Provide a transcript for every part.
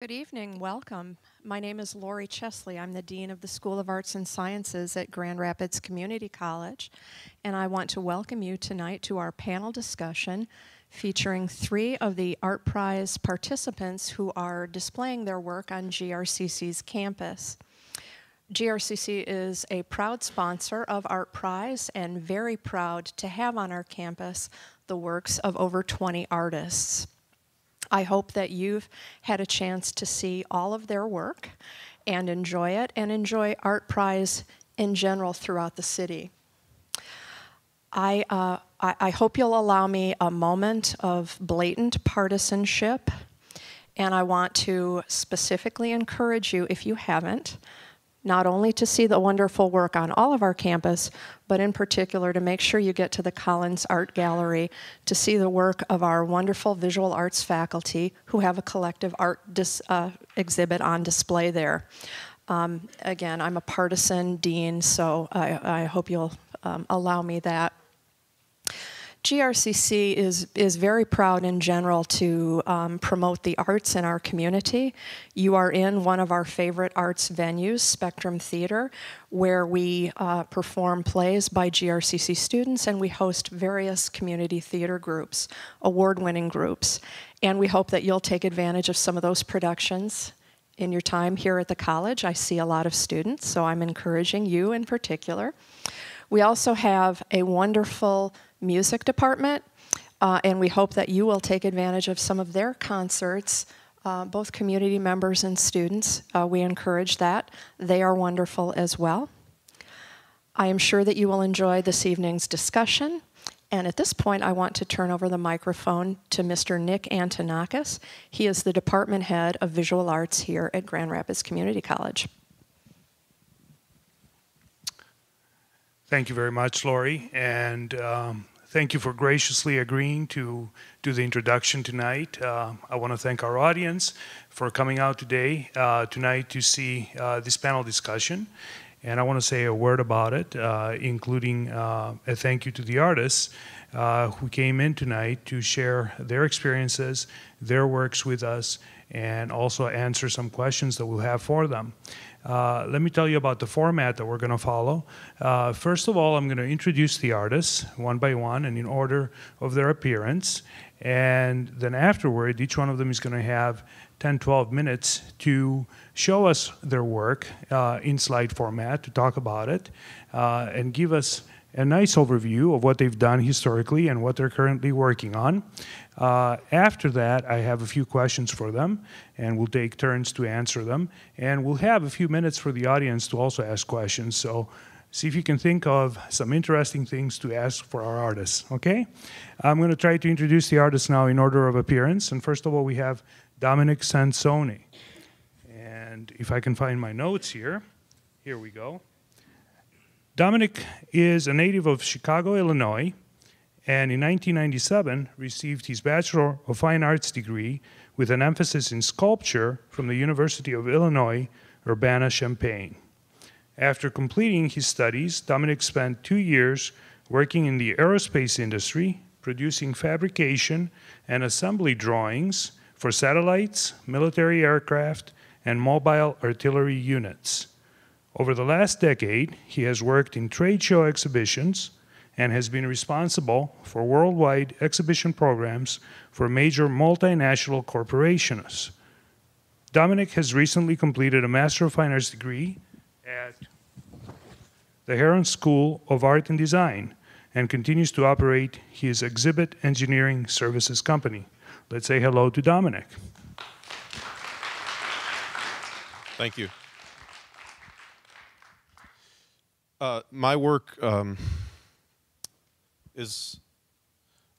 Good evening, welcome. My name is Lori Chesley. I'm the Dean of the School of Arts and Sciences at Grand Rapids Community College, and I want to welcome you tonight to our panel discussion featuring 3 of the ArtPrize participants who are displaying their work on GRCC's campus. GRCC is a proud sponsor of ArtPrize and very proud to have on our campus the works of over 20 artists. I hope that you've had a chance to see all of their work and enjoy it, and enjoy ArtPrize in general throughout the city. I hope you'll allow me a moment of blatant partisanship, and I want to specifically encourage you, if you haven't, not only to see the wonderful work on all of our campus, but in particular to make sure you get to the Collins Art Gallery to see the work of our wonderful visual arts faculty who have a collective art exhibit on display there. Again, I'm a partisan dean, so I hope you'll allow me that. GRCC is very proud in general to promote the arts in our community. You are in one of our favorite arts venues, Spectrum Theater, where we perform plays by GRCC students, and we host various community theater groups, award-winning groups. And we hope that you'll take advantage of some of those productions in your time here at the college. I see a lot of students, so I'm encouraging you in particular. We also have a wonderful music department, and we hope that you will take advantage of some of their concerts, both community members and students. We encourage that. They are wonderful as well. I am sure that you will enjoy this evening's discussion, and at this point I want to turn over the microphone to Mr. Nick Antonakis. He is the department head of visual arts here at Grand Rapids Community College. Thank you very much, Lori, and thank you for graciously agreeing to do the introduction tonight. I want to thank our audience for coming out tonight to see this panel discussion, and I want to say a word about it, including a thank you to the artists who came in tonight to share their experiences, their works with us, and also answer some questions that we'll have for them. Let me tell you about the format that we're going to follow. First of all, I'm going to introduce the artists one by one and in order of their appearance. And then afterward, each one of them is going to have 10-12 minutes to show us their work in slide format, to talk about it, and give us a nice overview of what they've done historically and what they're currently working on. After that, I have a few questions for them, and we'll take turns to answer them. And we'll have a few minutes for the audience to also ask questions. So see if you can think of some interesting things to ask for our artists, okay? I'm going to try to introduce the artists now in order of appearance. And first of all, we have Dominic Sansone. And if I can find my notes here we go. Dominic is a native of Chicago, Illinois, and in 1997 received his Bachelor of Fine Arts degree with an emphasis in sculpture from the University of Illinois, Urbana-Champaign. After completing his studies, Dominic spent 2 years working in the aerospace industry, producing fabrication and assembly drawings for satellites, military aircraft, and mobile artillery units. Over the last decade, he has worked in trade show exhibitions and has been responsible for worldwide exhibition programs for major multinational corporations. Dominic has recently completed a Master of Fine Arts degree at the Heron School of Art and Design and continues to operate his exhibit engineering services company. Let's say hello to Dominic. Thank you. My work is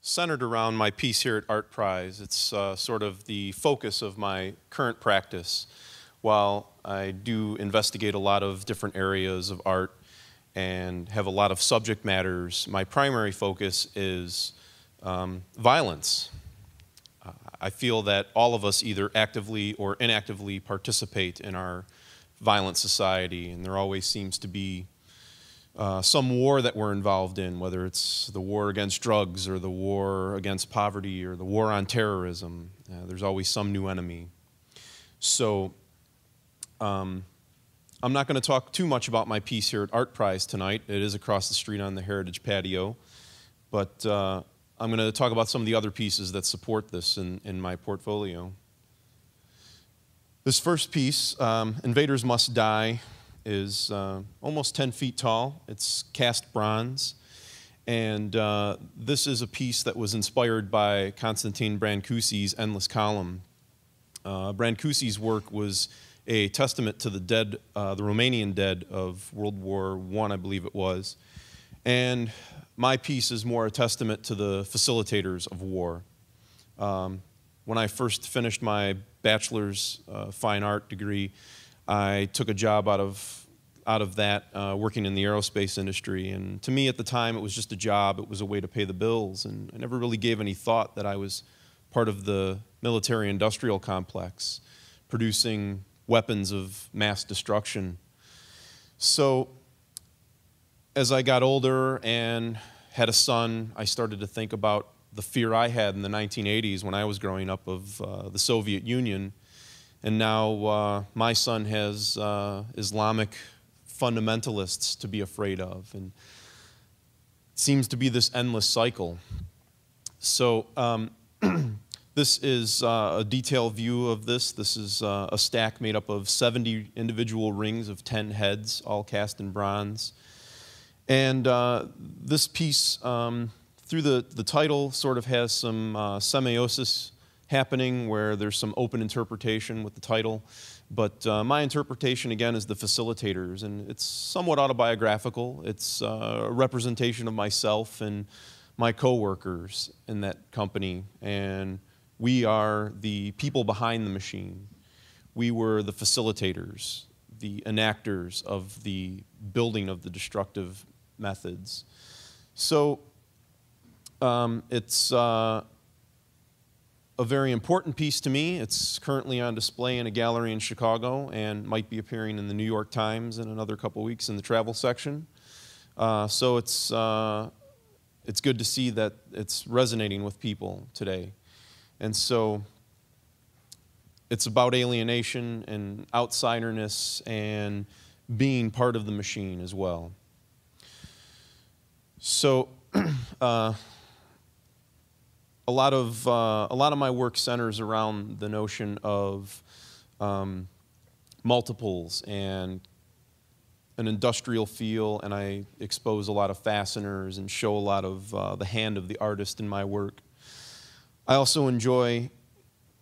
centered around my piece here at ArtPrize. It's sort of the focus of my current practice. While I do investigate a lot of different areas of art and have a lot of subject matters, my primary focus is violence. I feel that all of us either actively or inactively participate in our violent society, and there always seems to be some war that we're involved in, whether it's the war against drugs or the war against poverty or the war on terrorism. There's always some new enemy. So I'm not going to talk too much about my piece here at ArtPrize tonight. It is across the street on the Heritage patio. But I'm going to talk about some of the other pieces that support this in my portfolio. This first piece, Invaders Must Die, is almost 10 feet tall. It's cast bronze. And this is a piece that was inspired by Constantine Brancusi's Endless Column. Brancusi's work was a testament to the dead, the Romanian dead of World War I, I believe it was. And my piece is more a testament to the facilitators of war. When I first finished my bachelor's fine art degree, I took a job out of that working in the aerospace industry. And to me at the time, it was just a job. It was a way to pay the bills. And I never really gave any thought that I was part of the military-industrial complex, producing weapons of mass destruction. So as I got older and had a son, I started to think about the fear I had in the 1980s when I was growing up of the Soviet Union. And now my son has Islamic fundamentalists to be afraid of. And it seems to be this endless cycle. So this is a detailed view of this. This is a stack made up of 70 individual rings of 10 heads, all cast in bronze. And this piece, through the title, sort of has some semiosis happening where there's some open interpretation with the title. But my interpretation, again, is the facilitators. And it's somewhat autobiographical. It's a representation of myself and my coworkers in that company. And we are the people behind the machine. We were the facilitators, the enactors of the building of the destructive methods. So it's a very important piece to me. It's currently on display in a gallery in Chicago and might be appearing in the New York Times in another couple weeks in the travel section. So it's good to see that it's resonating with people today. And so it's about alienation and outsiderness and being part of the machine as well. So a lot of my work centers around the notion of multiples and an industrial feel, and I expose a lot of fasteners and show a lot of the hand of the artist in my work. I also enjoy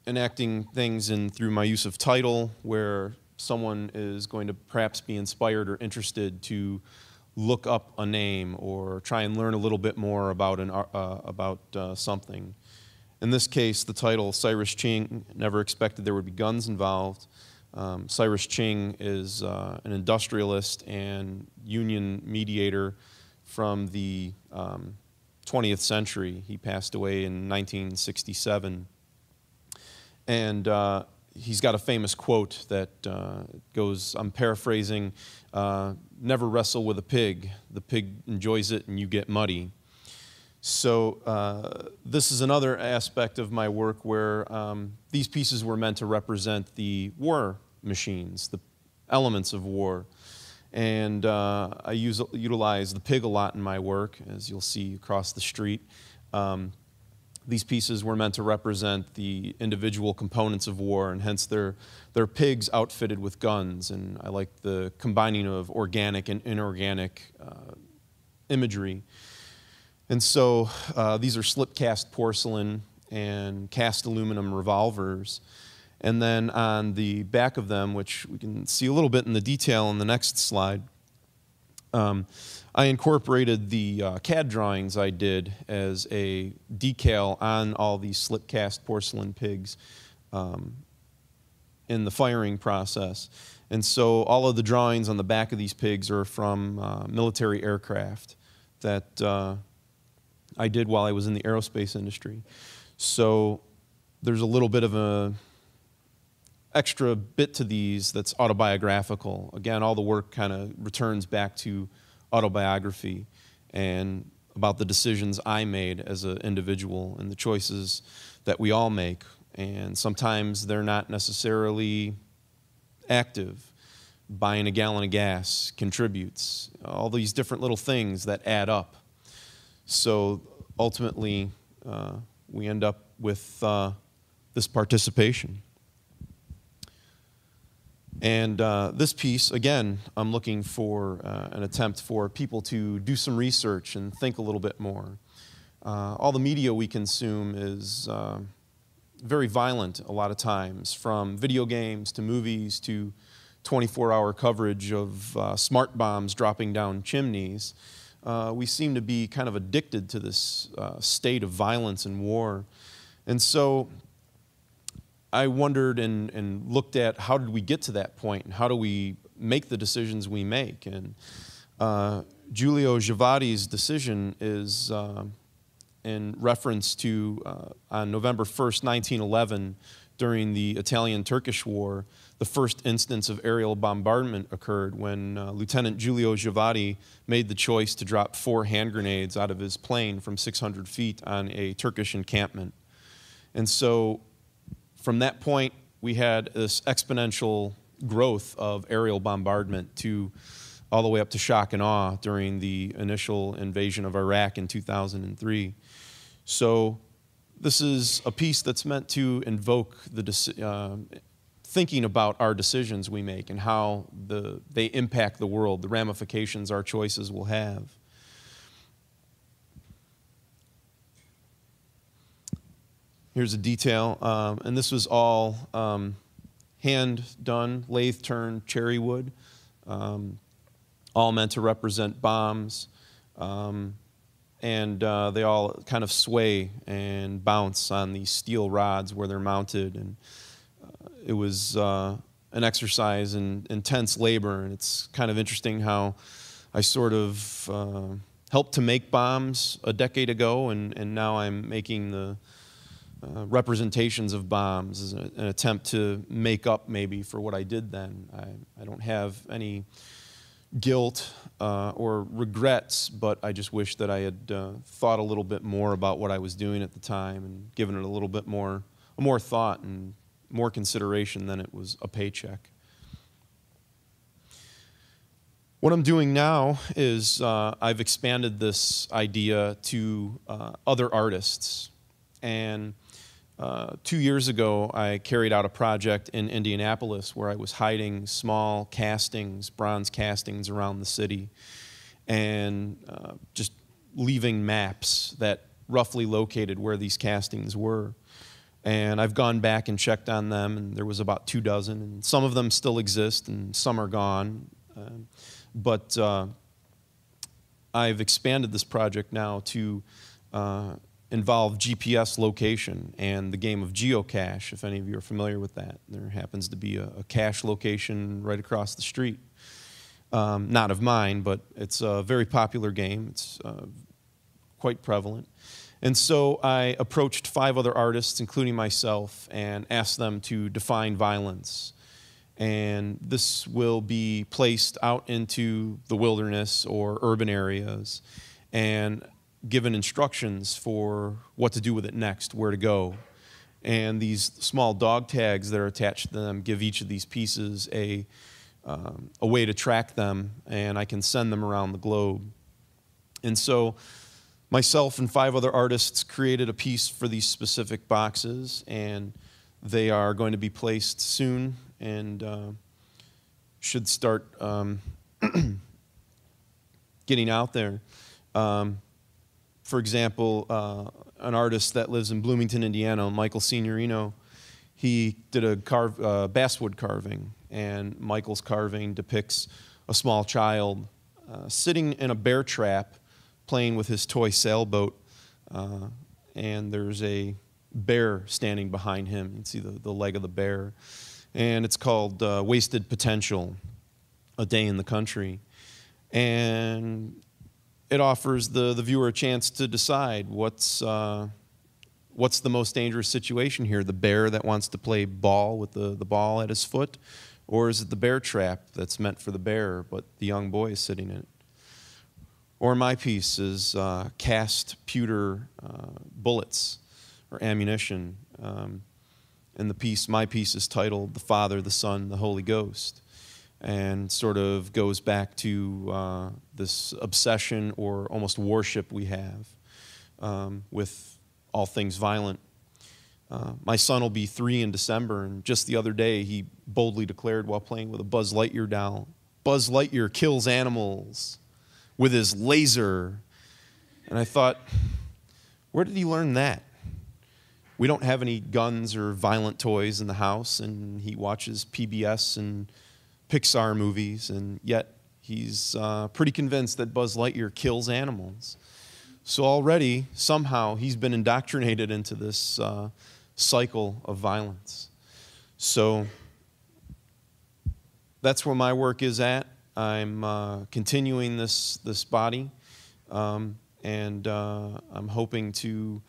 enacting things through my use of title, where someone is going to perhaps be inspired or interested to look up a name or try and learn a little bit more about something. In this case, the title, Cyrus Ching, Never Expected There Would Be Guns Involved. Cyrus Ching is an industrialist and union mediator from the 20th century. He passed away in 1967. And he's got a famous quote that goes, I'm paraphrasing, never wrestle with a pig. The pig enjoys it and you get muddy. So this is another aspect of my work where these pieces were meant to represent the war machines, the elements of war. And I utilize the pig a lot in my work, as you'll see across the street. These pieces were meant to represent the individual components of war, and hence they're pigs outfitted with guns. And I like the combining of organic and inorganic imagery. And so these are slip-cast porcelain and cast aluminum revolvers. And then on the back of them, which we can see a little bit in the detail in the next slide, I incorporated the CAD drawings I did as a decal on all these slip-cast porcelain pigs in the firing process. And so all of the drawings on the back of these pigs are from military aircraft that I did while I was in the aerospace industry. So there's a little bit of an extra bit to these that's autobiographical. Again, all the work kind of returns back to autobiography and about the decisions I made as an individual and the choices that we all make and sometimes they're not necessarily active. Buying a gallon of gas contributes. All these different little things that add up. So ultimately, we end up with this participation. And this piece, again, I'm looking for an attempt for people to do some research and think a little bit more. All the media we consume is very violent a lot of times, from video games to movies to 24-hour coverage of smart bombs dropping down chimneys. We seem to be kind of addicted to this state of violence and war. And so I wondered and looked at, how did we get to that point, and how do we make the decisions we make? And Giulio Giavotti's decision is in reference to on November 1st, 1911, during the Italian-Turkish War, the first instance of aerial bombardment occurred when Lieutenant Giulio Giavotti made the choice to drop 4 hand grenades out of his plane from 600 feet on a Turkish encampment. And so from that point, we had this exponential growth of aerial bombardment to all the way up to shock and awe during the initial invasion of Iraq in 2003. So this is a piece that's meant to invoke the thinking about our decisions we make and how they impact the world, the ramifications our choices will have. Here's a detail, and this was all hand-done, lathe-turned cherry wood, all meant to represent bombs, and they all kind of sway and bounce on these steel rods where they're mounted, and it was an exercise in intense labor, and it's kind of interesting how I sort of helped to make bombs a decade ago, and now I'm making the representations of bombs as an attempt to make up maybe for what I did then. I don't have any guilt or regrets, but I just wish that I had thought a little bit more about what I was doing at the time and given it a little bit more thought and more consideration than it was a paycheck. What I'm doing now is I've expanded this idea to other artists. And 2 years ago, I carried out a project in Indianapolis where I was hiding small castings, bronze castings around the city, and just leaving maps that roughly located where these castings were. And I've gone back and checked on them, and there was about 2 dozen, and some of them still exist, and some are gone. But I've expanded this project now to involve GPS location and the game of geocache, if any of you are familiar with that. There happens to be a cache location right across the street. Not of mine, but it's a very popular game. It's quite prevalent. And so I approached 5 other artists, including myself, and asked them to define violence. And this will be placed out into the wilderness or urban areas and given instructions for what to do with it next, where to go. And these small dog tags that are attached to them give each of these pieces a way to track them, and I can send them around the globe. And so myself and 5 other artists created a piece for these specific boxes, and they are going to be placed soon and should start getting out there. For example, an artist that lives in Bloomington, Indiana, Michael Signorino, he did a basswood carving, and Michael's carving depicts a small child sitting in a bear trap playing with his toy sailboat, and there's a bear standing behind him. You can see the leg of the bear. And it's called Wasted Potential, A Day in the Country. And it offers the viewer a chance to decide what's the most dangerous situation here, the bear that wants to play ball with the ball at his foot, or is it the bear trap that's meant for the bear, but the young boy is sitting in it? Or my piece is cast pewter bullets or ammunition. And my piece is titled The Father, the Son, the Holy Ghost, and sort of goes back to this obsession or almost worship we have with all things violent. My son will be 3 in December, and just the other day he boldly declared while playing with a Buzz Lightyear doll, Buzz Lightyear kills animals with his laser. And I thought, where did he learn that? We don't have any guns or violent toys in the house, and he watches PBS and Pixar movies, and yet he's pretty convinced that Buzz Lightyear kills animals. So already, somehow, he's been indoctrinated into this cycle of violence. So that's where my work is at. I'm continuing this body, and I'm hoping to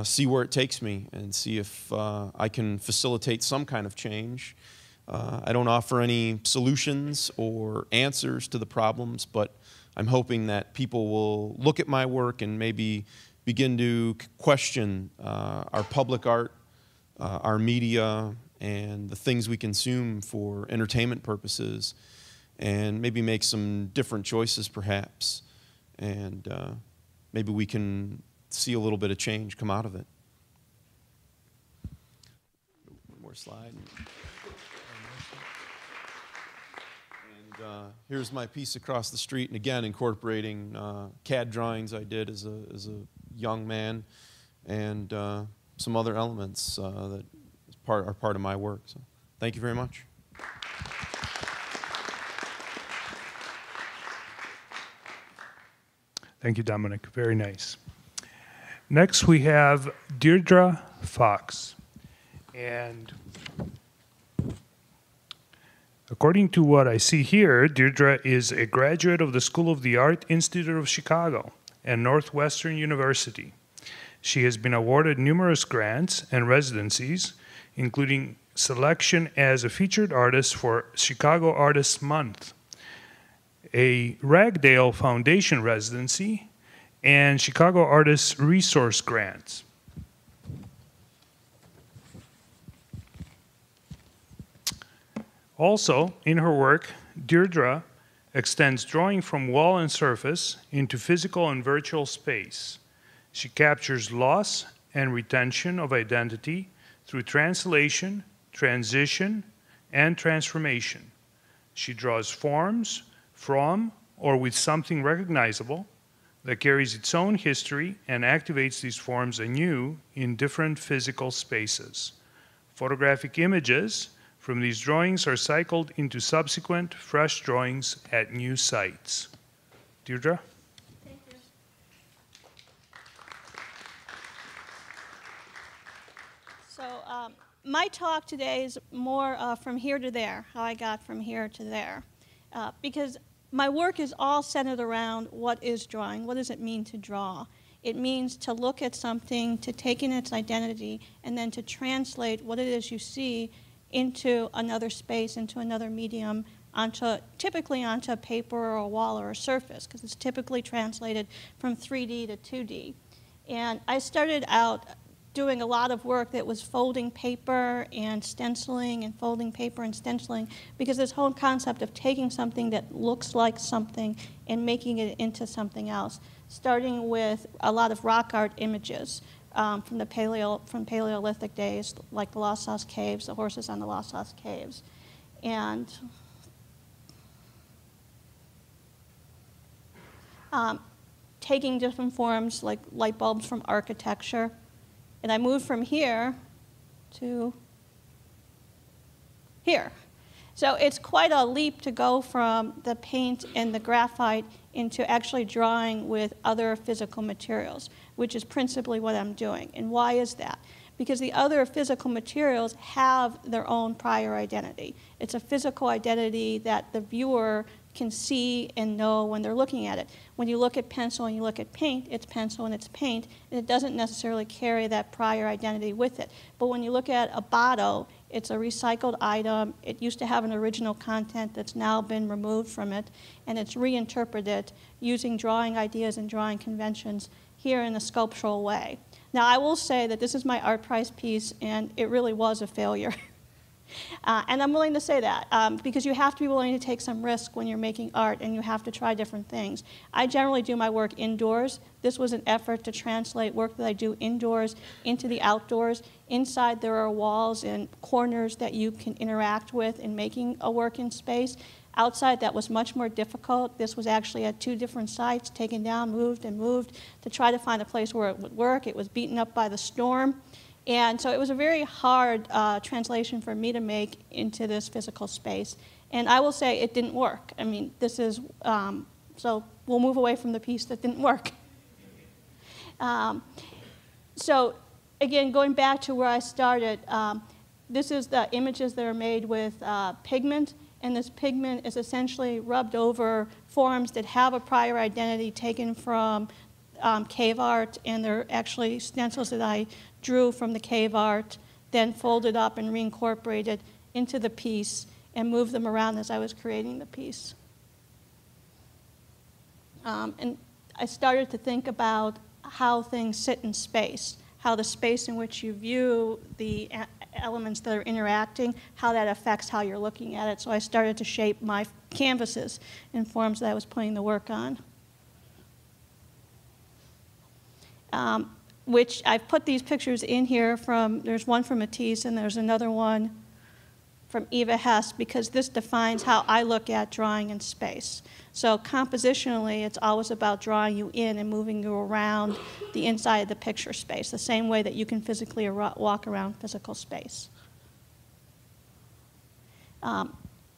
see where it takes me and see if I can facilitate some kind of change. I don't offer any solutions or answers to the problems, but I'm hoping that people will look at my work and maybe begin to question our public art, our media, and the things we consume for entertainment purposes, and maybe make some different choices perhaps. And maybe we can see a little bit of change come out of it. One more slide. Here's my piece across the street, and again incorporating CAD drawings I did as a young man, and some other elements that are part of my work. So thank you very much. Thank you, Dominic. Very nice. Next, we have Deidre Fox. And according to what I see here, Deidre is a graduate of the School of the Art Institute of Chicago and Northwestern University. She has been awarded numerous grants and residencies, including selection as a featured artist for Chicago Artists Month, a Ragdale Foundation residency, and Chicago Artists Resource Grants. Also, in her work, Deidre extends drawing from wall and surface into physical and virtual space. She captures loss and retention of identity through translation, transition, and transformation. She draws forms from or with something recognizable that carries its own history and activates these forms anew in different physical spaces. Photographic images from these drawings are cycled into subsequent fresh drawings at new sites. Deidre? Thank you. So my talk today is more from here to there, how I got from here to there. Because my work is all centered around what is drawing. What does it mean to draw? It means to look at something, to take in its identity, and then to translate what it is you see into another space, into another medium, typically onto a paper or a wall or a surface, because it's typically translated from 3D to 2D. And I started out doing a lot of work that was folding paper and stenciling and folding paper and stenciling, because this whole concept of taking something that looks like something and making it into something else, starting with a lot of rock art images from Paleolithic days, like the Lost Sauce Caves, the horses on the Lost Sauce Caves. And taking different forms like light bulbs from architecture. And I moved from here to here. So it's quite a leap to go from the paint and the graphite into actually drawing with other physical materials, which is principally what I'm doing. And why is that? Because the other physical materials have their own prior identity. It's a physical identity that the viewer can see and know when they're looking at it. When you look at pencil and you look at paint, it's pencil and it's paint, and it doesn't necessarily carry that prior identity with it. But when you look at a bottle, it's a recycled item. It used to have an original content that's now been removed from it, and it's reinterpreted using drawing ideas and drawing conventions here in a sculptural way. Now, I will say that this is my ArtPrize piece, and it really was a failure. And I'm willing to say that, because you have to be willing to take some risk when you're making art, and you have to try different things. I generally do my work indoors. This was an effort to translate work that I do indoors into the outdoors. Inside, there are walls and corners that you can interact with in making a work in space. Outside, that was much more difficult. This was actually at 2 different sites, taken down, moved, and moved to try to find a place where it would work. It was beaten up by the storm. And so it was a very hard translation for me to make into this physical space. And I will say it didn't work. I mean, this is, so we'll move away from the piece that didn't work. So again, going back to where I started, this is the images that are made with pigment. And this pigment is essentially rubbed over forms that have a prior identity taken from cave art, and they're actually stencils that I drew from the cave art, then folded up and reincorporated into the piece and moved them around as I was creating the piece. And I started to think about how things sit in space, how the space in which you view the elements that are interacting, how that affects how you're looking at it. So I started to shape my canvases in forms that I was putting the work on. Which I've put these pictures in here from, there's one from Matisse and there's another one from Eva Hess, because this defines how I look at drawing in space. So compositionally, it's always about drawing you in and moving you around the inside of the picture space, the same way that you can physically walk around physical space.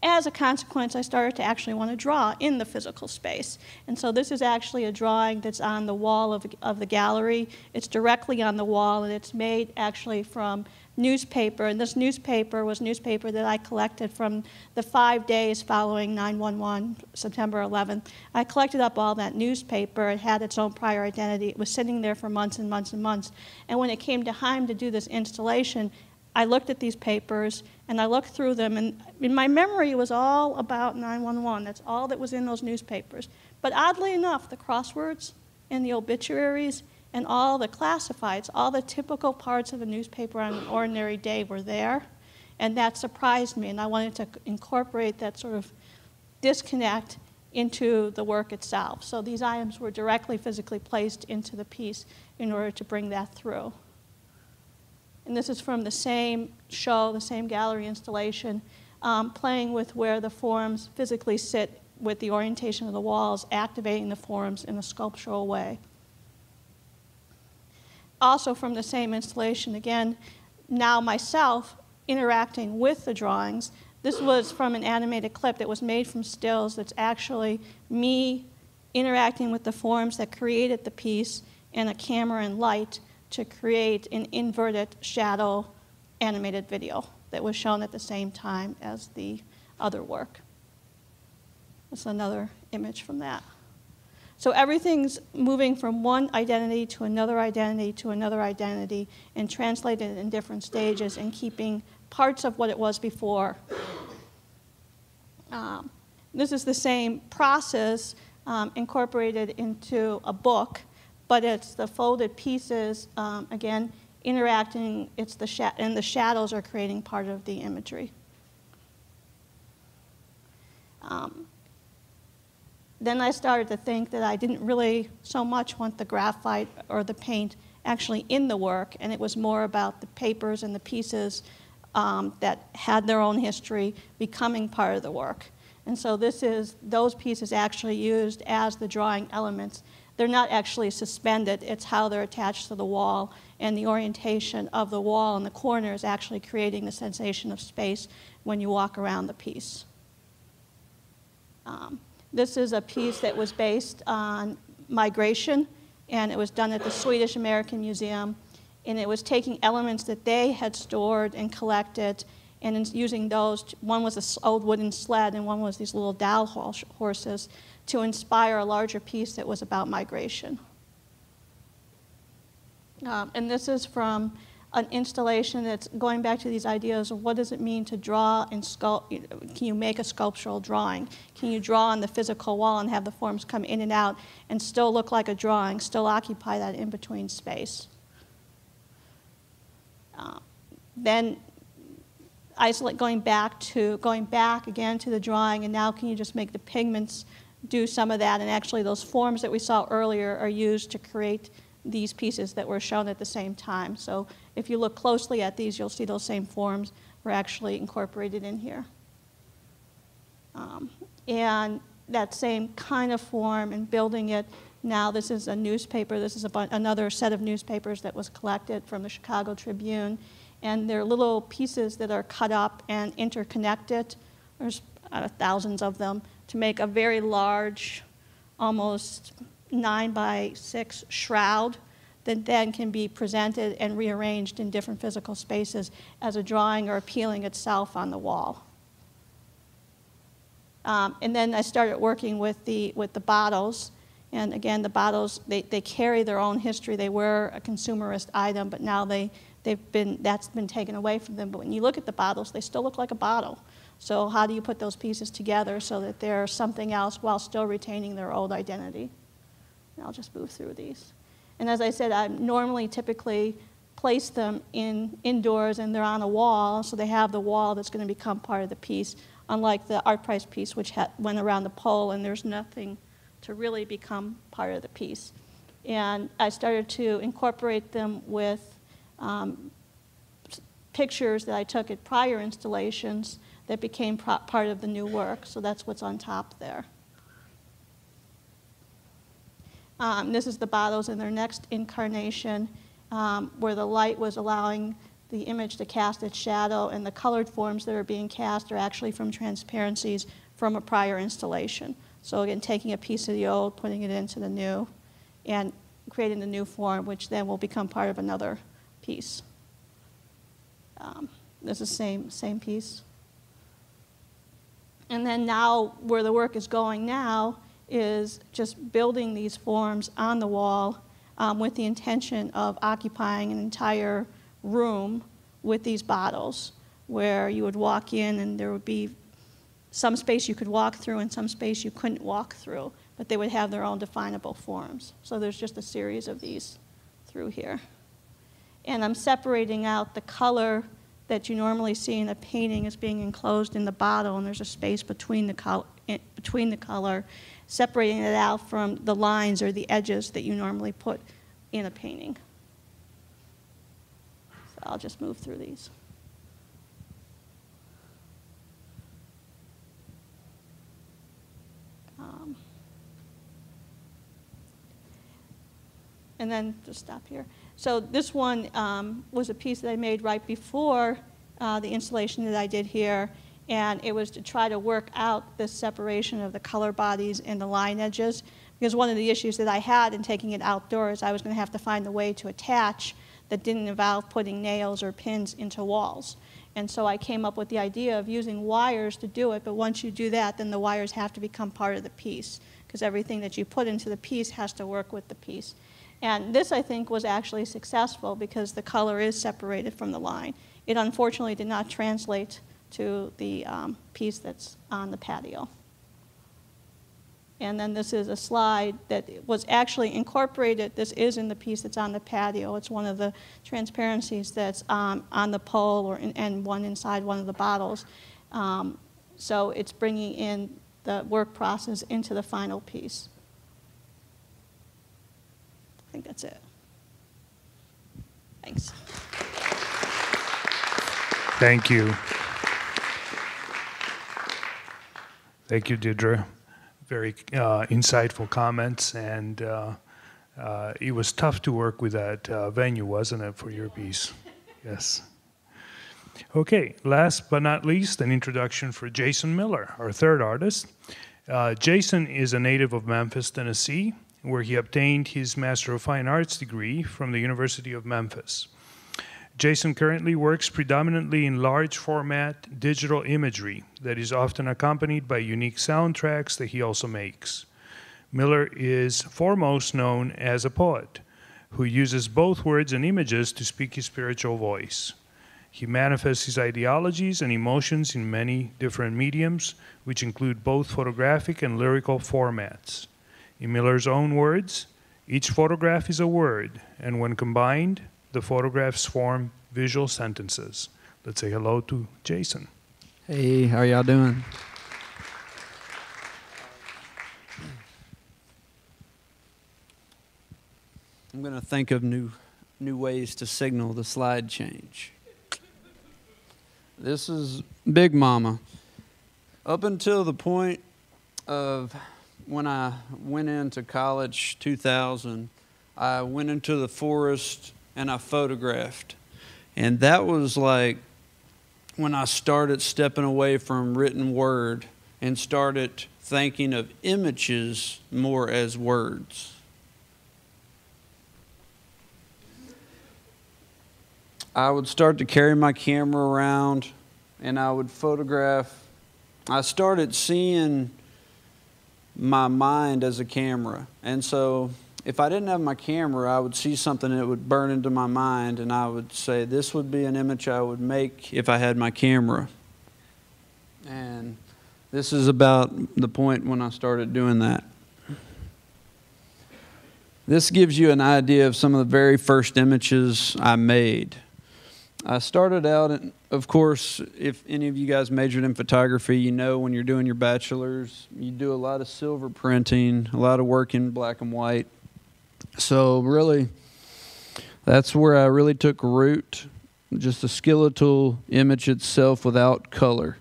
As a consequence, I started to actually want to draw in the physical space. And so this is actually a drawing that's on the wall of the gallery. It's directly on the wall, and it's made actually from newspaper. And this newspaper was newspaper that I collected from the 5 days following 9/11, September 11th. I collected up all that newspaper. It had its own prior identity. It was sitting there for months and months and months. And when it came time to do this installation, I looked at these papers, and I looked through them, and in my memory, it was all about 9/11. That's all that was in those newspapers. But oddly enough, the crosswords and the obituaries and all the classifieds, all the typical parts of a newspaper on an ordinary day were there, and that surprised me, and I wanted to incorporate that sort of disconnect into the work itself. So these items were directly physically placed into the piece in order to bring that through. And this is from the same show, the same gallery installation, playing with where the forms physically sit with the orientation of the walls, activating the forms in a sculptural way. Also from the same installation, again, now myself interacting with the drawings. This was from an animated clip that was made from stills. That's actually me interacting with the forms that created the piece and a camera and light to create an inverted shadow animated video that was shown at the same time as the other work. That's another image from that. So everything's moving from one identity to another identity to another identity and translated in different stages and keeping parts of what it was before. This is the same process incorporated into a book, but it's the folded pieces, again, interacting, it's and the shadows are creating part of the imagery. Then I started to think that I didn't really so much want the graphite or the paint actually in the work, and it was more about the papers and the pieces that had their own history becoming part of the work. And so this is those pieces actually used as the drawing elements. They're not actually suspended, it's how they're attached to the wall, and the orientation of the wall and the corner is actually creating the sensation of space when you walk around the piece. This is a piece that was based on migration, and it was done at the Swedish American Museum, and it was taking elements that they had stored and collected, and using those, one was an old wooden sled, and one was these little dowel horses, to inspire a larger piece that was about migration. And this is from an installation that's going back to these ideas of what does it mean to draw and sculpt. Can you make a sculptural drawing? Can you draw on the physical wall and have the forms come in and out and still look like a drawing, still occupy that in-between space? Then going back again to the drawing, and now can you just make the pigments do some of that? And actually those forms that we saw earlier are used to create these pieces that were shown at the same time. So if you look closely at these, you'll see those same forms were actually incorporated in here. And that same kind of form and building it, now this is a newspaper. This is another set of newspapers that was collected from the Chicago Tribune. And they're little pieces that are cut up and interconnected. There's thousands of them to make a very large, almost 9x6 shroud that then can be presented and rearranged in different physical spaces as a drawing or appealing itself on the wall. And then I started working with the bottles. And again, the bottles, they carry their own history. They were a consumerist item, but now that's been taken away from them. But when you look at the bottles, they still look like a bottle. So how do you put those pieces together so that they're something else while still retaining their old identity? And I'll just move through these. And as I said, I normally typically place them indoors and they're on a wall, so they have the wall that's going to become part of the piece, unlike the ArtPrize piece, which went around the pole and there's nothing to really become part of the piece. And I started to incorporate them with pictures that I took at prior installations that became part of the new work. So that's what's on top there. This is the bottles in their next incarnation, where the light was allowing the image to cast its shadow, and the colored forms that are being cast are actually from transparencies from a prior installation. So again, taking a piece of the old, putting it into the new, and creating the new form, which then will become part of another piece. This is the same piece. And then now, where the work is going now is just building these forms on the wall with the intention of occupying an entire room with these bottles, where you would walk in and there would be some space you could walk through and some space you couldn't walk through, but they would have their own definable forms. So there's just a series of these through here. And I'm separating out the color that you normally see in a painting as being enclosed in the bottle, and there's a space between the color, separating it out from the lines or the edges that you normally put in a painting. So I'll just move through these. And then just stop here. So this one was a piece that I made right before the installation that I did here, and it was to try to work out this separation of the color bodies and the line edges, because one of the issues that I had in taking it outdoors, I was going to have to find a way to attach that didn't involve putting nails or pins into walls. And so I came up with the idea of using wires to do it, but once you do that, then the wires have to become part of the piece, because everything that you put into the piece has to work with the piece. And this, I think, was actually successful because the color is separated from the line. It unfortunately did not translate to the piece that's on the patio. And then this is a slide that was actually incorporated. This is in the piece that's on the patio. It's one of the transparencies that's on the pole and one inside one of the bottles. So it's bringing in the work process into the final piece. I think that's it. Thanks. Thank you. Thank you, Deidre. Very insightful comments, and it was tough to work with that venue, wasn't it, for your piece? Yes. Okay, last but not least, an introduction for Jason Miller, our third artist. Jason is a native of Memphis, Tennessee, where he obtained his Master of Fine Arts degree from the University of Memphis. Jason currently works predominantly in large format digital imagery that is often accompanied by unique soundtracks that he also makes. Miller is foremost known as a poet who uses both words and images to speak his spiritual voice. He manifests his ideologies and emotions in many different mediums, which include both photographic and lyrical formats. In Miller's own words, each photograph is a word, and when combined, the photographs form visual sentences. Let's say hello to Jason. Hey, how y'all doing? I'm going to think of new ways to signal the slide change. This is Big Mama. Up until the point of when I went into college, 2000, I went into the forest and I photographed. And that was like when I started stepping away from written word and started thinking of images more as words. I would start to carry my camera around and I would photograph. I started seeing my mind as a camera. And so if I didn't have my camera, I would see something that would burn into my mind and I would say, this would be an image I would make if I had my camera. And this is about the point when I started doing that. This gives you an idea of some of the very first images I made. I started out, of course, if any of you guys majored in photography, you know when you're doing your bachelor's, you do a lot of silver printing, a lot of work in black and white. So really, that's where I really took root, just the skeletal image itself without color.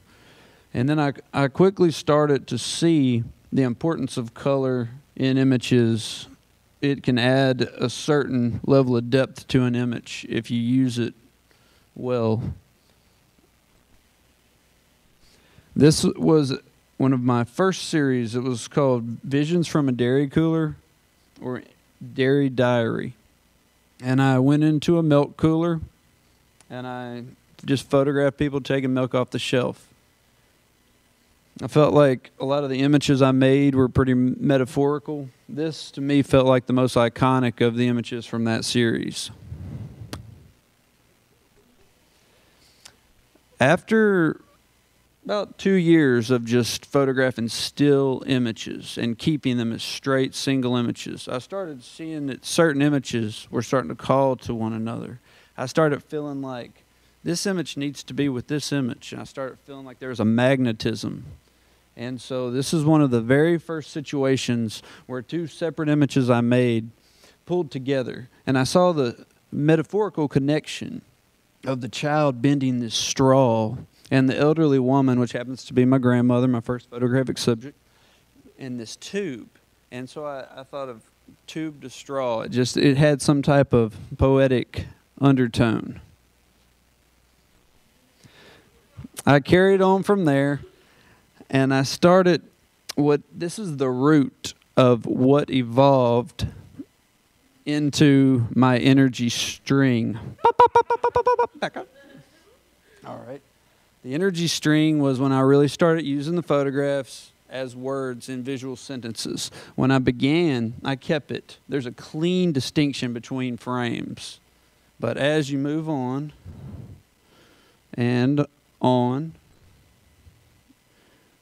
And then I quickly started to see the importance of color in images. It can add a certain level of depth to an image if you use it well. This was one of my first series. It was called Visions from a Dairy Cooler, or Dairy Diary. And I went into a milk cooler and I just photographed people taking milk off the shelf. I felt like a lot of the images I made were pretty metaphorical. This, to me, felt like the most iconic of the images from that series. After about 2 years of just photographing still images and keeping them as straight single images, I started seeing that certain images were starting to call to one another. I started feeling like this image needs to be with this image. And I started feeling like there was a magnetism. And so this is one of the very first situations where two separate images I made pulled together. And I saw the metaphorical connection of the child bending this straw and the elderly woman, which happens to be my grandmother, my first photographic subject, in this tube. And so I thought of tube to straw. It had some type of poetic undertone. I carried on from there, and I started this is the root of what evolved into my energy string. Back up. All right. The energy string was when I really started using the photographs as words in visual sentences. When I began, I kept it. There's a clean distinction between frames. But as you move on and on,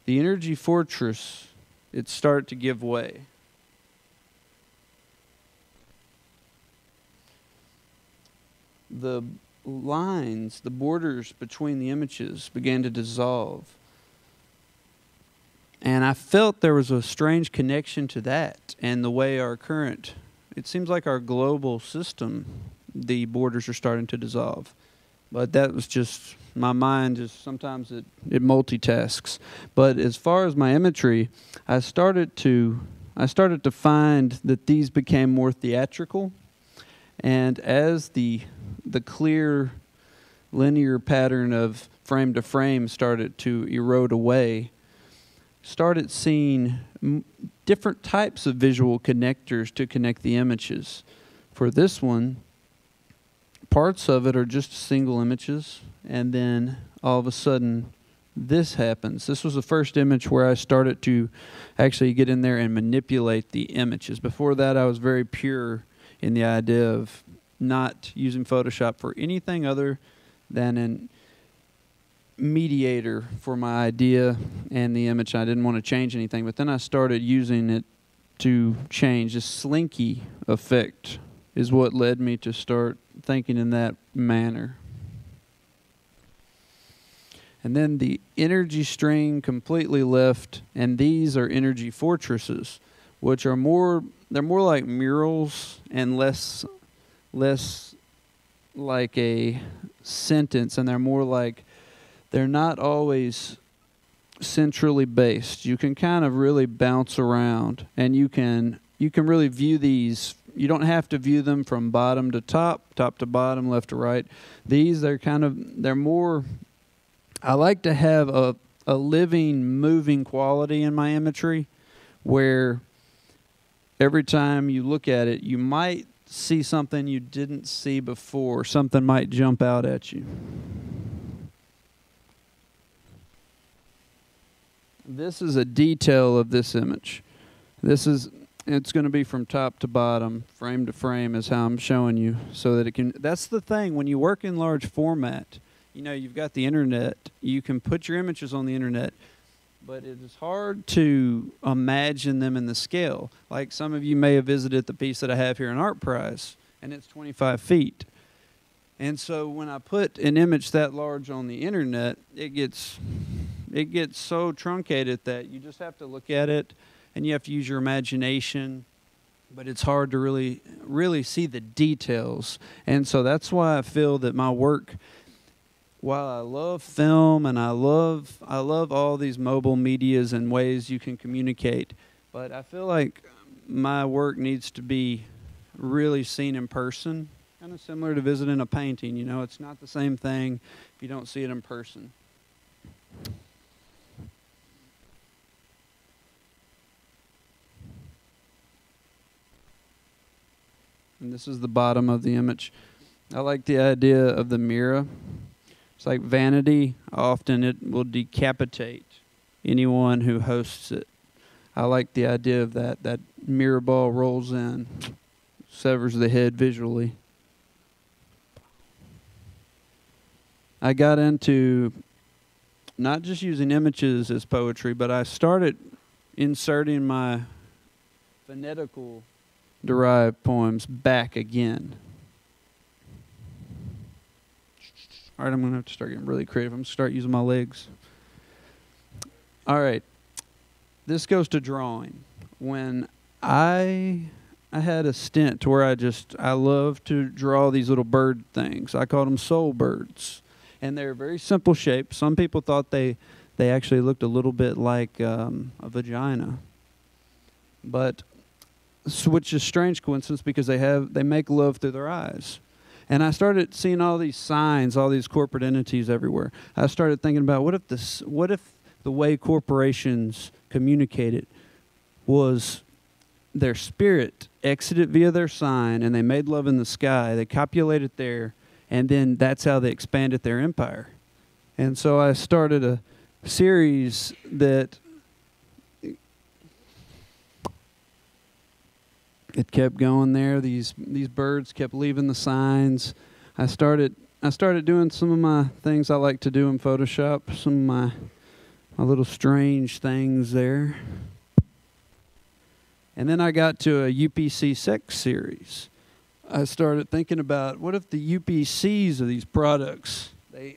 the energy fortress, it started to give way. The lines, the borders between the images began to dissolve. And I felt there was a strange connection to that and the way it seems like our global system, the borders are starting to dissolve. But that was just, my mind sometimes it multitasks. But as far as my imagery, I started to find that these became more theatrical. And as the clear linear pattern of frame to frame started to erode away, started seeing different types of visual connectors to connect the images. For this one, parts of it are just single images, and then all of a sudden this happens. This was the first image where I started to actually get in there and manipulate the images. Before that, I was very pure in the idea of not using Photoshop for anything other than an mediator for my idea and the image. I didn't want to change anything, but then I started using it to change. This slinky effect is what led me to start thinking in that manner. And then the energy string completely left, and these are energy fortresses, which are they're more like murals and less like a sentence, and they're not always centrally based. You can kind of really bounce around, and you can really view these. You don't have to view them from bottom to top to bottom, left to right. These, they're more, I like to have a living, moving quality in my imagery, where every time you look at it, you might see something you didn't see before. Something might jump out at you. This is a detail of this image. It's going to be from top to bottom, frame to frame is how I'm showing you, so that it can, that's the thing, when you work in large format, you've got the internet, you can put your images on the internet, but it is hard to imagine them in the scale. Like some of you may have visited the piece that I have here in ArtPrize, and it's 25 feet. And so when I put an image that large on the internet, it gets so truncated that you just have to look at it, and you have to use your imagination, but it's hard to really see the details. And so that's why I feel that my work, while I love film and I love all these mobile medias and ways you can communicate, but I feel like my work needs to be really seen in person, kind of similar to visiting a painting. It's not the same thing if you don't see it in person. And this is the bottom of the image. I like the idea of the mirror. It's like vanity. Often it will decapitate anyone who hosts it. I like the idea of that. That mirror ball rolls in, severs the head visually. I got into not just using images as poetry, but I started inserting my phonetical derived poems back again. All right, I'm going to have to start getting really creative. I'm going to start using my legs. All right. This goes to drawing. When I had a stint where I love to draw these little bird things. I called them soul birds. And they're very simple shapes. Some people thought they actually looked a little bit like a vagina. But which is a strange coincidence, because they make love through their eyes. And I started seeing all these signs, all these corporate entities everywhere. I started thinking about what if the way corporations communicated was their spirit exited via their sign, and they made love in the sky. They copulated there, and then that's how they expanded their empire. And so I started a series that it kept going there. These birds kept leaving the signs. I started doing some of my things I like to do in Photoshop, some of my little strange things there. And then I got to a UPC sex series. I started thinking about, what if the UPCs of these products,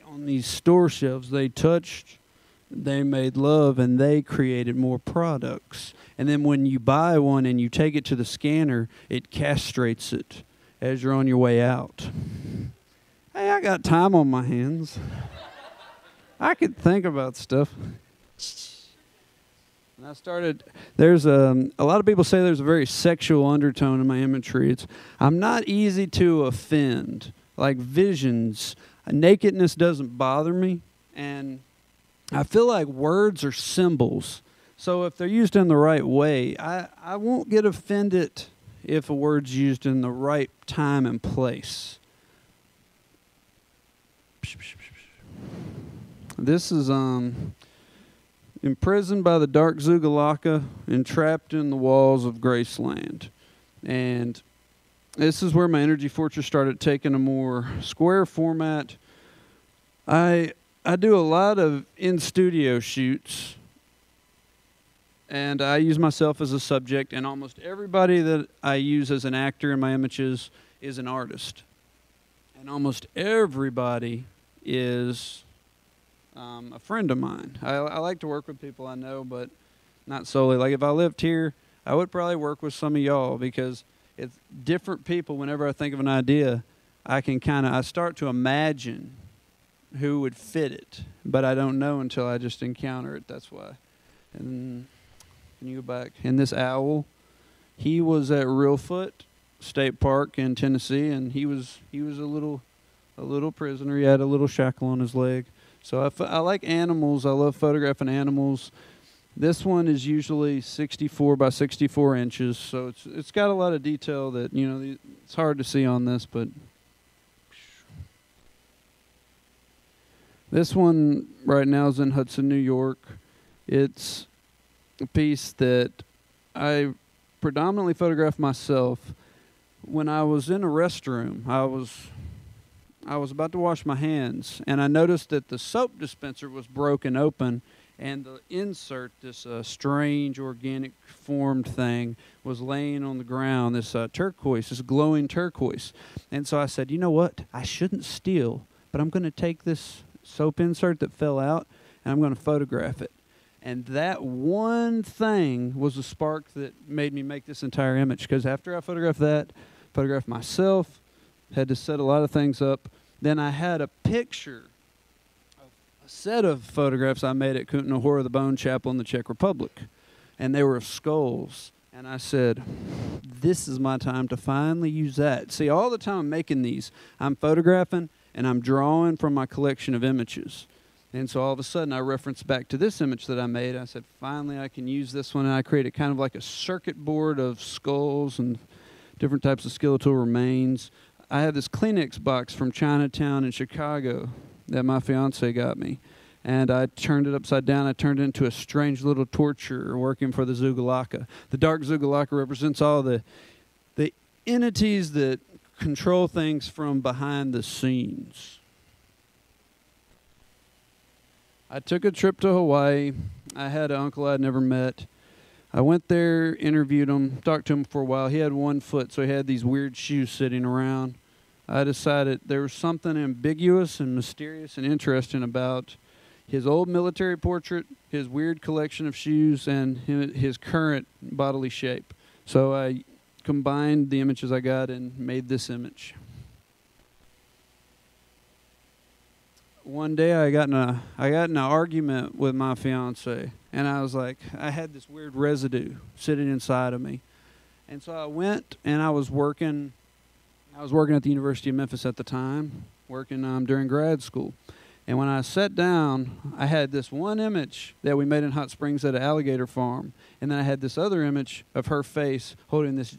on these store shelves, they touched, they made love, and they created more products. And then when you buy one and you take it to the scanner, it castrates it as you're on your way out. Hey, I got time on my hands. I could think about stuff. And I started, there's a lot of people say there's a very sexual undertone in my imagery. I'm not easy to offend. Like visions, nakedness doesn't bother me. And I feel like words are symbols. So if they're used in the right way, I won't get offended if a word's used in the right time and place. This is imprisoned by the dark Zugalaka, entrapped in the walls of Graceland. And this is where my energy fortress started taking a more square format. I do a lot of in-studio shoots, and I use myself as a subject, and almost everybody that I use as an actor in my images is an artist. And almost everybody is a friend of mine. I like to work with people I know, but not solely. Like if I lived here, I would probably work with some of y'all because it's different people. Whenever I think of an idea, I start to imagine who would fit it, but I don't know until I just encounter it. That's why. And can you go back? And this owl, he was at Reelfoot State Park in Tennessee, and he was a little prisoner. He had a little shackle on his leg. So I like animals. I love photographing animals. This one is usually 64 by 64 inches, so it's got a lot of detail that, you know, it's hard to see on this, but this one right now is in Hudson, New York. It's a piece that I predominantly photographed myself. When I was in a restroom, I was about to wash my hands, and I noticed that the soap dispenser was broken open, and the insert, this strange organic formed thing, was laying on the ground, this turquoise, this glowing turquoise. And so I said, you know what? I shouldn't steal, but I'm going to take this soap insert that fell out, and I'm going to photograph it. And that one thing was a spark that made me make this entire image, because after I photographed myself, had to set a lot of things up. Then I had a picture of a set of photographs I made at Kutna Hora, the Bone Chapel in the Czech Republic. And they were of skulls. And I said, this is my time to finally use that. See, all the time I'm making these, I'm photographing and I'm drawing from my collection of images. And so all of a sudden I referenced back to this image that I made. I said, finally I can use this one. And I created kind of like a circuit board of skulls and different types of skeletal remains. I have this Kleenex box from Chinatown in Chicago that my fiance got me. And I turned it upside down. I turned it into a strange little torture working for the Zugalaka. The dark Zugalaka represents all the entities that control things from behind the scenes. I took a trip to Hawaii. I had an uncle I'd never met. I went there, interviewed him, talked to him for a while. He had 1 foot, so he had these weird shoes sitting around. I decided there was something ambiguous and mysterious and interesting about his old military portrait, his weird collection of shoes, and his current bodily shape. So I combined the images I got and made this image. One day I got in an argument with my fiance, and I was like, I had this weird residue sitting inside of me. And so I went and I was working at the University of Memphis at the time, working during grad school. And when I sat down, I had this one image that we made in Hot Springs at an alligator farm. And then I had this other image of her face holding this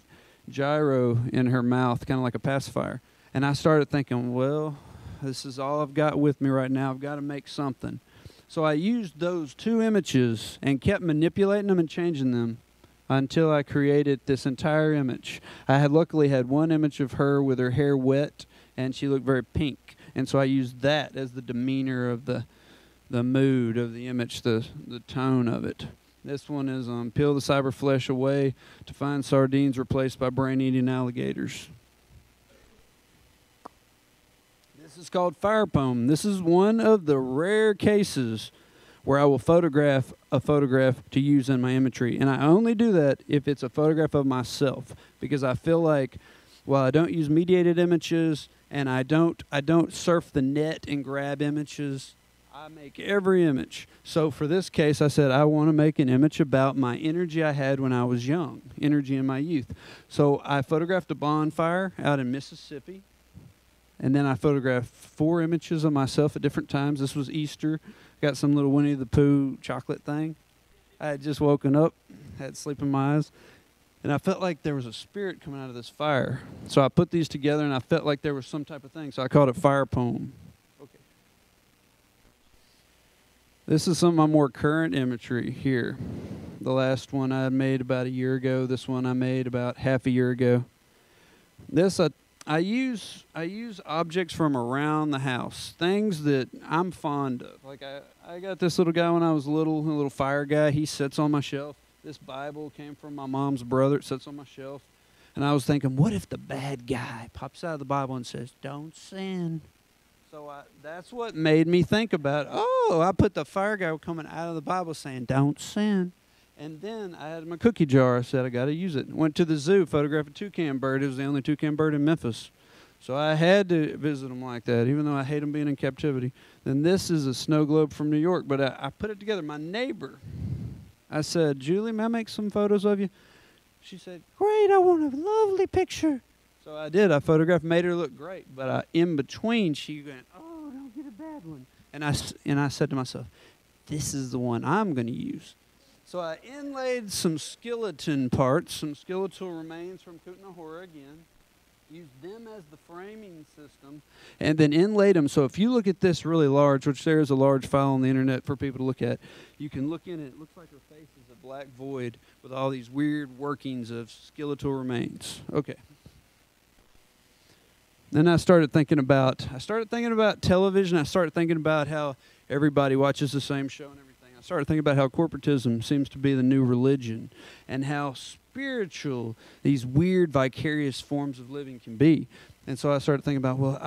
gyro in her mouth, kind of like a pacifier. And I started thinking, well, this is all I've got with me right now. I've got to make something. So I used those 2 images and kept manipulating them and changing them until I created this entire image. I had luckily had one image of her with her hair wet, and she looked very pink. And so I used that as the demeanor of the mood of the image, the tone of it. This one is peel the cyber flesh away to find sardines replaced by brain-eating alligators. This is called fire poem. This is one of the rare cases where I will photograph a photograph to use in my imagery. And I only do that if it's a photograph of myself, because I feel like, well, I don't use mediated images, and I don't surf the net and grab images. I make every image. So for this case, I said I want to make an image about my energy I had when I was young, energy in my youth. So I photographed a bonfire out in Mississippi. And then I photographed 4 images of myself at different times. This was Easter. Got some little Winnie the Pooh chocolate thing. I had just woken up, had sleep in my eyes, and I felt like there was a spirit coming out of this fire. So I put these together, and I felt like there was some type of thing. So I called it fire poem. Okay. This is some of my more current imagery here. The last one I made about a year ago. This one I made about half a year ago. This I use objects from around the house, things that I'm fond of. Like I got this little guy when I was little, a little fire guy. He sits on my shelf. This Bible came from my mom's brother. It sits on my shelf. And I was thinking, what if the bad guy pops out of the Bible and says, don't sin? So that's what made me think about, I put the fire guy coming out of the Bible saying, don't sin. And then I had my cookie jar. I said, I got to use it. Went to the zoo, photographed a toucan bird. It was the only toucan bird in Memphis. So I had to visit them like that, even though I hate them being in captivity. Then this is a snow globe from New York, but I put it together. My neighbor, I said, Julie, may I make some photos of you? She said, great, I want a lovely picture. So I did. I photographed, made her look great. But in between, she went, oh, don't get a bad one. And I said to myself, this is the one I'm going to use. So I inlaid some skeleton parts, some skeletal remains from Kutnahora again, used them as the framing system, and then inlaid them. So if you look at this really large, which there is a large file on the internet for people to look at, you can look in it. It looks like her face is a black void with all these weird workings of skeletal remains. Okay. Then I started thinking about television. I started thinking about how everybody watches the same show and everything. I started thinking about how corporatism seems to be the new religion and how spiritual these weird vicarious forms of living can be. And so I started thinking about, well,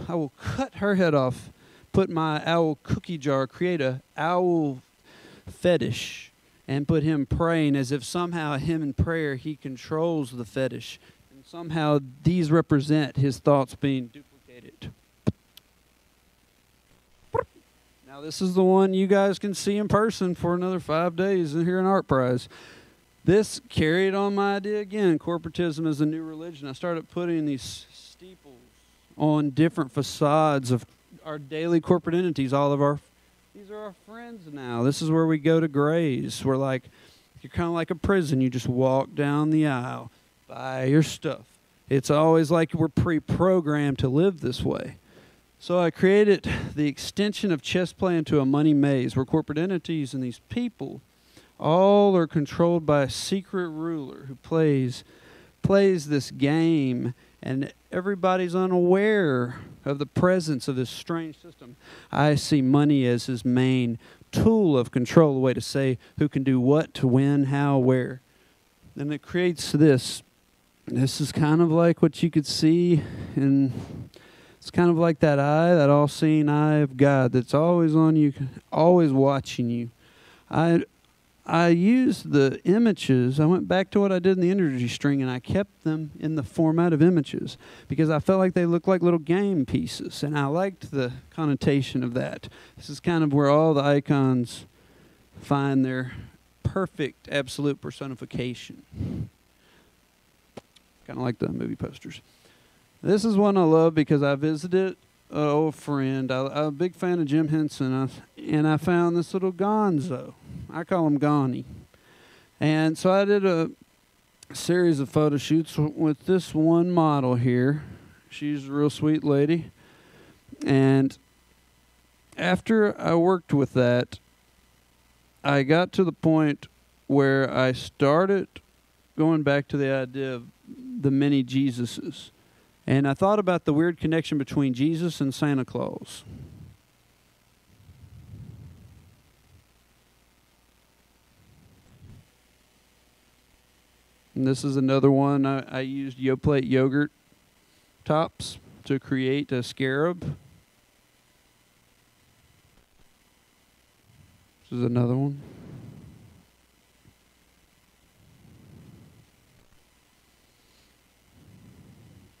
I will cut her head off, put my owl cookie jar, create a owl fetish, and put him praying as if somehow him in prayer he controls the fetish. And somehow these represent his thoughts being duplicated. Now this is the one you guys can see in person for another 5 days here in ArtPrize. This carried on my idea again, corporatism is a new religion. I started putting these steeples on different facades of our daily corporate entities. These are our friends now. This is where we go to graze. You're kind of like a prison. You just walk down the aisle, buy your stuff. It's always like we're pre-programmed to live this way. So I created the extension of chess play into a money maze where corporate entities and these people all are controlled by a secret ruler who plays this game, and everybody's unaware of the presence of this strange system. I see money as his main tool of control, a way to say who can do what, to when, how, where. And it creates this. This is kind of like what you could see in... It's kind of like that eye, that all-seeing eye of God that's always on you, always watching you. I used the images. I went back to what I did in the energy string, and I kept them in the format of images because I felt like they looked like little game pieces, and I liked the connotation of that. This is kind of where all the icons find their perfect, absolute personification. Kind of like the movie posters. This is one I love because I visited an old friend. I'm a big fan of Jim Henson, and I found this little gonzo. I call him Gonnie. And so I did a series of photo shoots with this one model here. She's a real sweet lady. And after I worked with that, I got to the point where I started going back to the idea of the many Jesuses. And I thought about the weird connection between Jesus and Santa Claus. And this is another one. I used Yoplait yogurt tops to create a scarab. This is another one.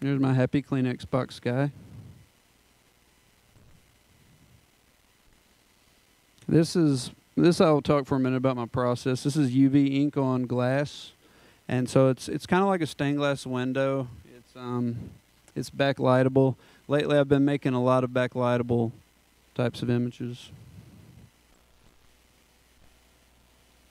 Here's my happy Kleenex box guy. This I will talk for a minute about my process. This is UV ink on glass, and so it's kind of like a stained glass window. It's backlightable. Lately, I've been making a lot of backlightable types of images.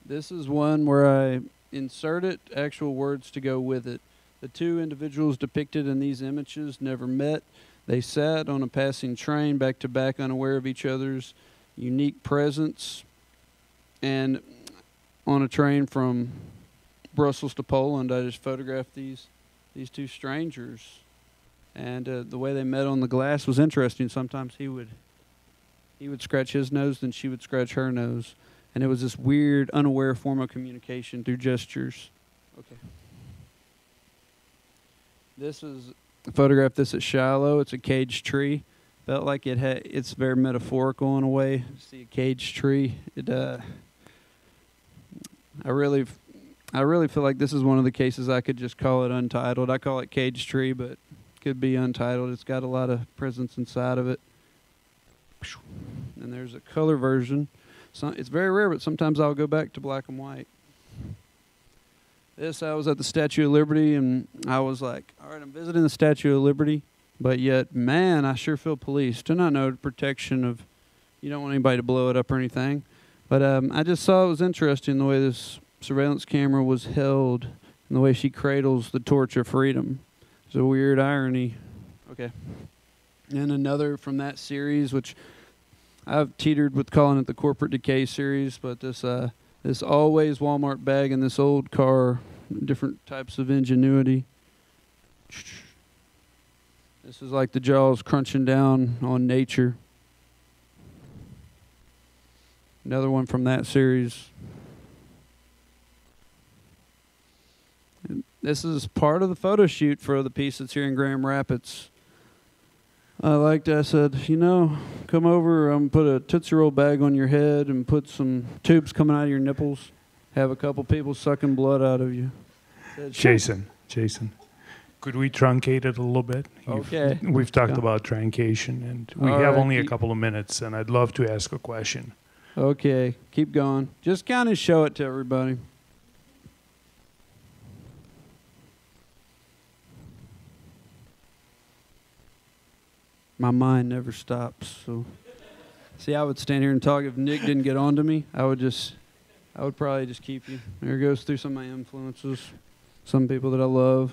This is one where I inserted actual words to go with it. The two individuals depicted in these images never met. They sat on a passing train back to back, unaware of each other's unique presence. And on a train from Brussels to Poland, I just photographed these two strangers. And the way they met on the glass was interesting. Sometimes he would scratch his nose, then she would scratch her nose. And it was this weird, unaware form of communication through gestures. Okay. This is a photograph. This at Shiloh. It's a caged tree. felt like it's very metaphorical in a way. See a caged tree. I really feel like this is one of the cases I could just call it untitled. I call it caged tree, but it could be untitled. It's got a lot of presence inside of it. And there's a color version. So it's very rare, but sometimes I'll go back to black and white. I was at the Statue of Liberty, and I was like, all right, I'm visiting the Statue of Liberty, but yet, man, I sure feel policed. And I know the protection of, you don't want anybody to blow it up or anything. But I just saw it was interesting the way this surveillance camera was held and the way she cradles the torch of freedom. It's a weird irony. Okay. And another from that series, which I've teetered with calling it the Corporate Decay series, but this always Walmart bag and this old car, different types of ingenuity. This is like the Jaws crunching down on nature. Another one from that series. This is part of the photo shoot for the piece that's here in Grand Rapids. I said, come over, put a Tootsie Roll bag on your head and put some tubes coming out of your nipples. Have a couple people sucking blood out of you. Jason, could we truncate it a little bit? Okay. We've talked about truncation, and we have only a couple of minutes, and I'd love to ask a question. Okay, keep going. Just kind of show it to everybody. My mind never stops. So, see, I would stand here and talk. If Nick didn't get on to me, I would probably just keep you. There goes through some of my influences, some people that I love.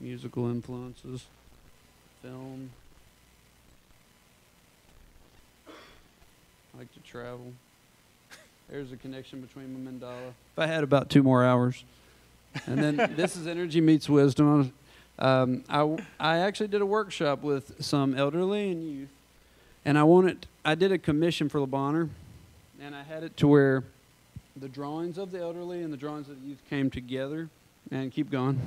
Musical influences, film. I like to travel. There's a connection between them and Mandala. If I had about 2 more hours. And then this is Energy Meets Wisdom. I actually did a workshop with some elderly and youth. And I did a commission for Le Bonheur. And I had it to where the drawings of the elderly and the drawings of the youth came together. And keep going.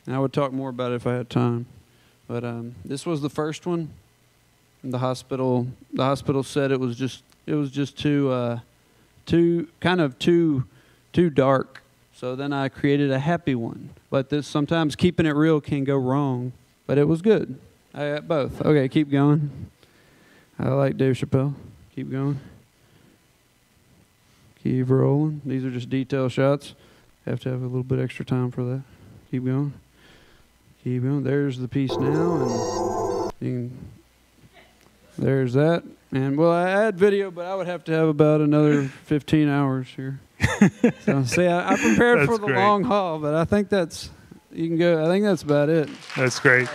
And I would talk more about it if I had time. But this was the first one. And the hospital said it was just too dark. So then I created a happy one. But sometimes keeping it real can go wrong. But it was good. I got both. Okay, keep going. I like Dave Chappelle. Keep going. Keep rolling. These are just detail shots. Have to have a little bit extra time for that. Keep going. Keep going. There's the piece now. And there's that. And, well, I had video, but I would have to have about another 15 hours here. So, see, I prepared for the long haul, but I think that's about it. That's great.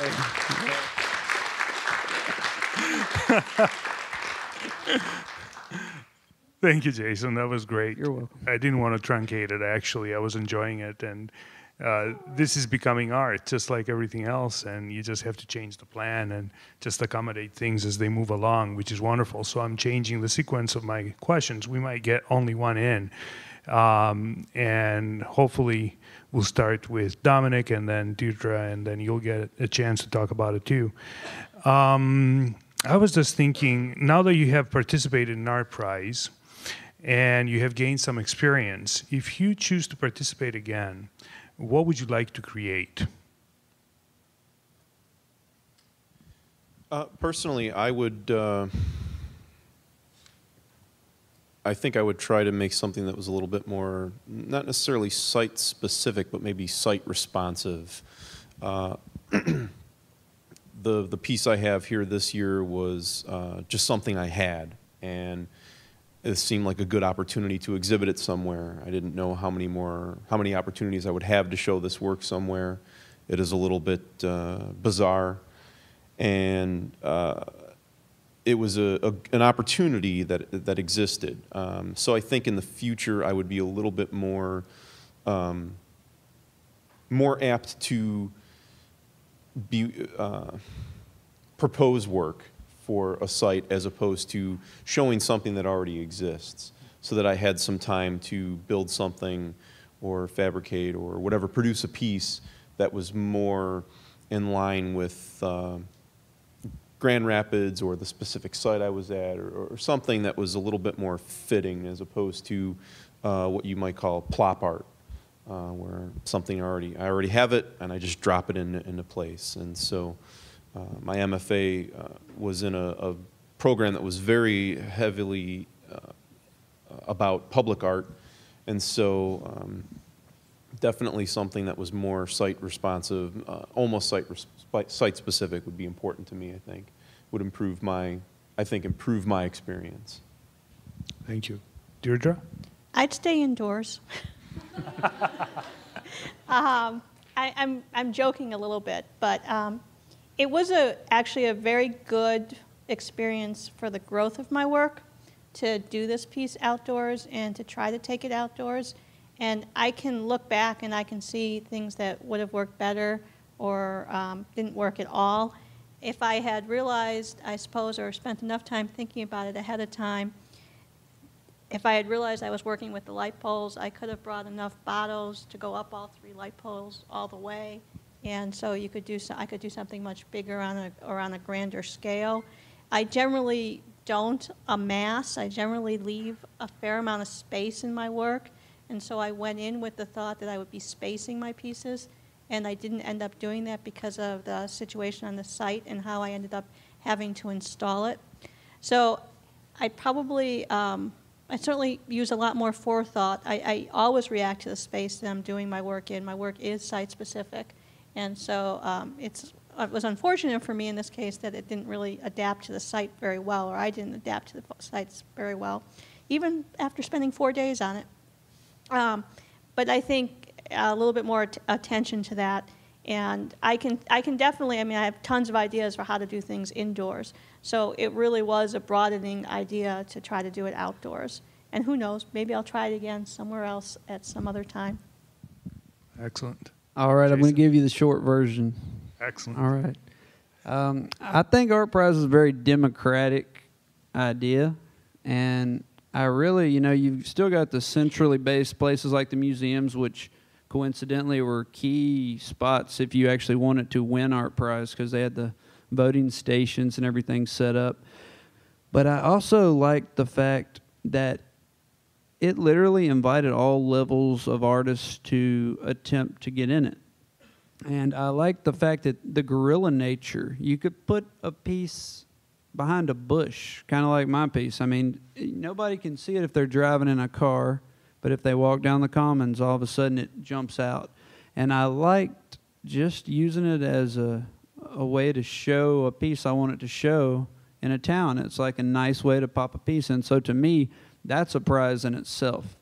Thank you, Jason. That was great. You're welcome. I didn't want to truncate it, actually. I was enjoying it. And this is becoming art, just like everything else. And you just have to change the plan and just accommodate things as they move along, which is wonderful. So I'm changing the sequence of my questions. We might get only one in. And hopefully we'll start with Dominic and then Deidre, and then you'll get a chance to talk about it too. I was just thinking, now that you have participated in ArtPrize and you have gained some experience, if you choose to participate again, what would you like to create? Personally, I think I would try to make something that was a little bit more, not necessarily site-specific, but maybe site-responsive. The piece I have here this year was just something I had, and it seemed like a good opportunity to exhibit it somewhere. I didn't know how many opportunities I would have to show this work somewhere. It is a little bit bizarre, and it was an opportunity that existed. So I think in the future I would be a little bit more apt to propose work for a site as opposed to showing something that already exists. so that I had some time to build something or fabricate or whatever, produce a piece that was more in line with Grand Rapids or the specific site I was at, or something that was a little bit more fitting as opposed to what you might call plop art, where something I already have it and I just drop it into place. And so my MFA was in a program that was very heavily about public art, and so definitely something that was more site responsive, almost site specific would be important to me. I think would improve my experience. Thank you. Deirdre? I'd stay indoors. I'm joking a little bit, but it was actually a very good experience for the growth of my work to do this piece outdoors and to try to take it outdoors. And I can look back and I can see things that would have worked better or didn't work at all. If I had realized, I suppose, or spent enough time thinking about it ahead of time, if I had realized I was working with the light poles, I could have brought enough bottles to go up all 3 light poles all the way. And so I could do something much bigger on a grander scale. I generally don't amass. I generally leave a fair amount of space in my work. And so I went in with the thought that I would be spacing my pieces, and I didn't end up doing that because of the situation on the site and how I ended up having to install it. So I probably, I certainly use a lot more forethought. I always react to the space that I'm doing my work in. My work is site-specific. And so it was unfortunate for me in this case that it didn't really adapt to the site very well, or I didn't adapt to the sites very well, even after spending 4 days on it. But I think a little bit more attention to that, and I can definitely, I mean, I have tons of ideas for how to do things indoors. So it really was a broadening idea to try to do it outdoors. And who knows, maybe I'll try it again somewhere else at some other time. Excellent. All right, Jason? I'm going to give you the short version. Excellent. All right. I think ArtPrize is a very democratic idea, and I really, you've still got the centrally based places like the museums, which coincidentally were key spots if you actually wanted to win ArtPrize because they had the voting stations and everything set up. But I also like the fact that it literally invited all levels of artists to attempt to get in it. And I like the fact that the guerrilla nature, you could put a piece behind a bush, kind of like my piece. I mean, nobody can see it if they're driving in a car, but if they walk down the commons, all of a sudden it jumps out. And I liked just using it as a way to show a piece I wanted to show in a town. It's like a nice way to pop a piece. And so to me, that's a prize in itself.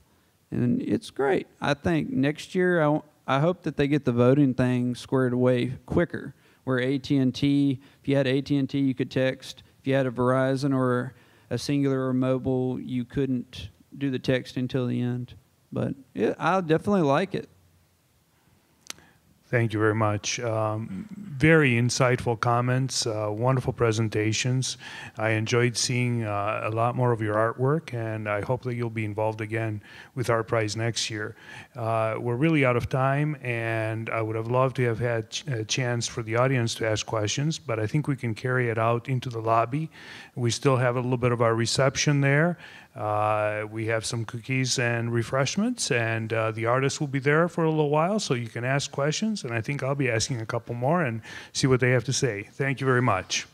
And it's great. I think next year, I hope that they get the voting thing squared away quicker, where AT&T, if you had AT&T, you could text. If you had a Verizon or a Singular or Mobile, you couldn't do the text until the end. But yeah, I definitely like it. Thank you very much. Very insightful comments, wonderful presentations. I enjoyed seeing a lot more of your artwork, and I hope that you'll be involved again with ArtPrize next year. We're really out of time, and I would have loved to have had a chance for the audience to ask questions, but I think we can carry it out into the lobby. We still have a little bit of our reception there. We have some cookies and refreshments, and the artists will be there for a little while, so you can ask questions, and I think I'll be asking a couple more and see what they have to say. Thank you very much.